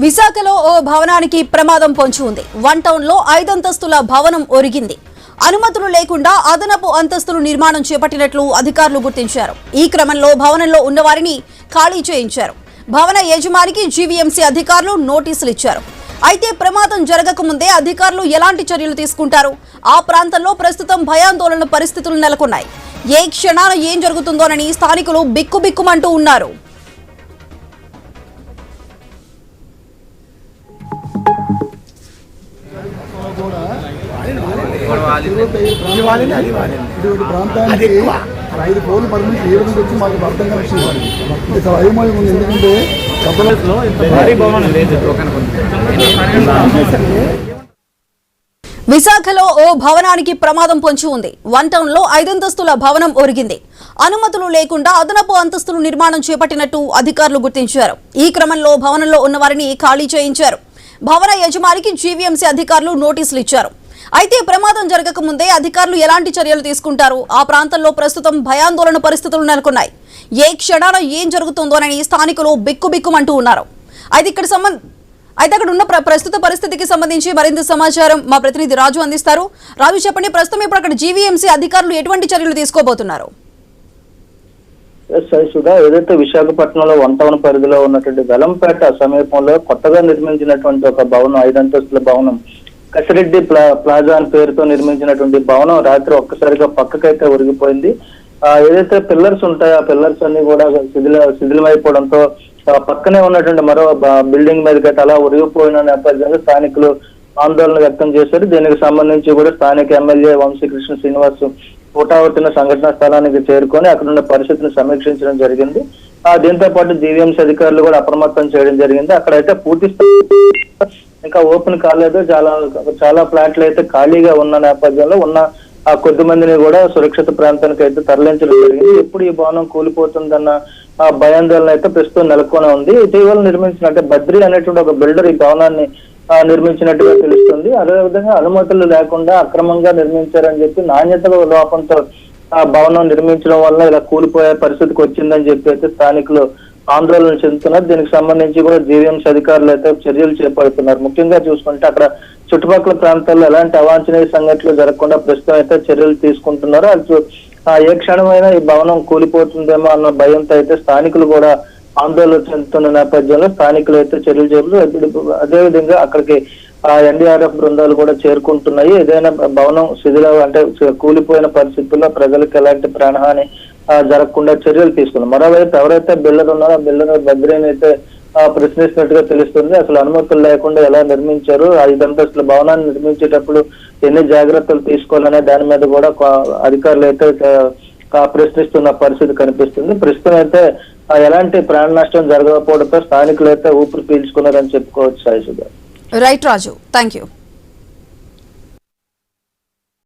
విశాఖలో ఓ భవనానికి ప్రమాదం పొంచి ఉంది. 1 టౌన్లో 5 అంతస్తుల భవనం ఒరిగింది. అనుమతులు లేకుండా అదనపు అంతస్తులు నిర్మాణం చేపట్టినట్లు అధికారులు గుర్తించారు. ఈ క్రమంలో భవనంలో ఉన్నవారిని ఖాళీ చేయించారు. భవన యజమానికి జీవీఎంసీ అధికారులు నోటీసులు ఇచ్చారు. అయితే ప్రమాదం జరగకముందే అధికారులు ఎలాంటి చర్యలు తీసుకుంటారు? ఆ ప్రాంతంలో ప్రస్తుతం భయాందోళన పరిస్థితులు నెలకొన్నాయి. ఏ క్షణాన ఏం జరుగుతుందోనని స్థానికులు బిక్కుబిక్కుమంటూ ఉన్నారు. ఇటువంటి ప్రాంతానికి 5 కోట్లు పర్మిషన్ ఏ విధంగా వచ్చి మాకు అర్థం కనెక్షన్ ఇవ్వాలి. చాలా అయోమయం ఉంది. ఎందుకంటే విశాఖలో ఓ భవనానికి ప్రమాదం పొంచి ఉంది. 1 టౌన్లో 5 అంతస్తుల భవనం ఒరిగింది. అనుమతులు లేకుండా అదనపు అంతస్తులు నిర్మాణం చేపట్టినట్టు అధికారులు గుర్తించారు. ఈ క్రమంలో భవనంలో ఉన్నవారిని ఖాళీ చేయించారు. భవన యజమానికి జీవీఎంసీ అధికారులు నోటీసులు ఇచ్చారు. అయితే ప్రమాదం జరగక ముందే అధికారులు ఎలాంటి చర్యలు తీసుకుంటారు? ఆ ప్రాంతంలో ప్రస్తుతం భయాందోళన పరిస్థితులు నెలకొన్నాయి. ఏ క్షణాన ఏం జరుగుతుందోనని స్థానికులు బిక్కుబిక్కుమంటూ ఉన్నారు. అయితే అక్కడ ఉన్న ప్రస్తుత పరిస్థితికి సంబంధించి మరింత సమాచారం మా ప్రతినిధి రాజు అందిస్తారు. రాజు, చెప్పండి, ప్రస్తుతం ఇప్పుడు అక్కడ జీవీఎంసీ అధికారులు ఎటువంటి చర్యలు తీసుకోబోతున్నారు? సుధా, ఏదైతే విశాఖపట్నంలో 1 టౌన్ పరిధిలో ఉన్నటువంటి వెలంపేట సమీపంలో కొత్తగా నిర్మించినటువంటి ఒక భవనం, 5 అంతస్తుల భవనం, కసిరెడ్డి ప్లాజా అని పేరుతో నిర్మించినటువంటి భవనం రాత్రి ఒక్కసారిగా పక్కకైతే ఒరిగిపోయింది. ఏదైతే పిల్లర్స్ ఉంటాయో ఆ పిల్లర్స్ అన్ని కూడా శిథిలమైపోవడంతో పక్కనే ఉన్నటువంటి మరో బిల్డింగ్ మీదకైతే అలా ఒరిగిపోయిన నేపథ్యంలో స్థానికులు ఆందోళన వ్యక్తం చేశారు. దీనికి సంబంధించి కూడా స్థానిక ఎమ్మెల్యే వంశీకృష్ణ శ్రీనివాస్ హుటాహుటిన సంఘటనా స్థలానికి చేరుకొని అక్కడ ఉన్న పరిస్థితిని సమీక్షించడం జరిగింది. దీంతో పాటు జీవీఎంసీ అధికారులు కూడా అప్రమత్తం చేయడం జరిగింది. అక్కడైతే పూర్తి ఇంకా ఓపెన్ కాలేదు. చాలా ఫ్లాట్లు అయితే ఖాళీగా ఉన్న నేపథ్యంలో ఉన్న ఆ కొద్ది మందిని కూడా సురక్షిత ప్రాంతానికి అయితే తరలించడం జరిగింది. ఎప్పుడు ఈ భవనం కూలిపోతుందన్న భయాందోళన అయితే ప్రస్తుతం నెలకొని ఉంది. ఇటీవల నిర్మించిన అంటే బద్రి అనేటువంటి ఒక బిల్డర్ ఈ భవనాన్ని నిర్మించినట్టుగా తెలుస్తుంది. అదేవిధంగా అనుమతులు లేకుండా అక్రమంగా నిర్మించారని చెప్పి నాణ్యత లోపంతో ఆ భవనం నిర్మించడం వల్ల ఇలా కూలిపోయే పరిస్థితికి వచ్చిందని చెప్పి అయితే స్థానికులు ఆందోళన చెందుతున్నారు. దీనికి సంబంధించి కూడా జీవీఎంసీ అధికారులు అయితే చర్యలు చేపడుతున్నారు. ముఖ్యంగా చూసుకుంటే అక్కడ చుట్టుపక్కల ప్రాంతాల్లో ఎలాంటి అవాంఛనీయ సంఘటనలు జరగకుండా ప్రస్తుతం అయితే చర్యలు తీసుకుంటున్నారు. ఏ క్షణమైనా ఈ భవనం కూలిపోతుందేమో అన్న భయంతో అయితే స్థానికులు కూడా ఆందోళన చెందుతున్న నేపథ్యంలో స్థానికులు అయితే చర్యలు చేపడుతున్నారు. అదేవిధంగా అక్కడికి ఎన్డీఆర్ఎఫ్ బృందాలు కూడా చేరుకుంటున్నాయి. ఏదైనా భవనం అంటే కూలిపోయిన పరిస్థితుల్లో ప్రజలకు ఎలాంటి ప్రాణహాని జరగకుండా చర్యలు తీసుకున్నారు. మరోవైపు ఎవరైతే బిల్డర్ ఉన్నారో ఆ బిల్డర్ బద్రీని అయితే ప్రశ్నిస్తున్నట్టుగా తెలుస్తుంది. అసలు అనుమతులు లేకుండా ఎలా నిర్మించారు, 5 అంతస్తుల భవనాన్ని నిర్మించేటప్పుడు ఎన్ని జాగ్రత్తలు తీసుకోవాలనే దాని మీద కూడా అధికారులు అయితే ప్రశ్నిస్తున్న పరిస్థితి కనిపిస్తుంది. ప్రస్తుతం అయితే ఎలాంటి ప్రాణ నష్టం జరగకపోవడంతో స్థానికులు అయితే ఊపిరి పీల్చుకున్నారని చెప్పుకోవచ్చు. Sai Sudha. Right Raju, thank you.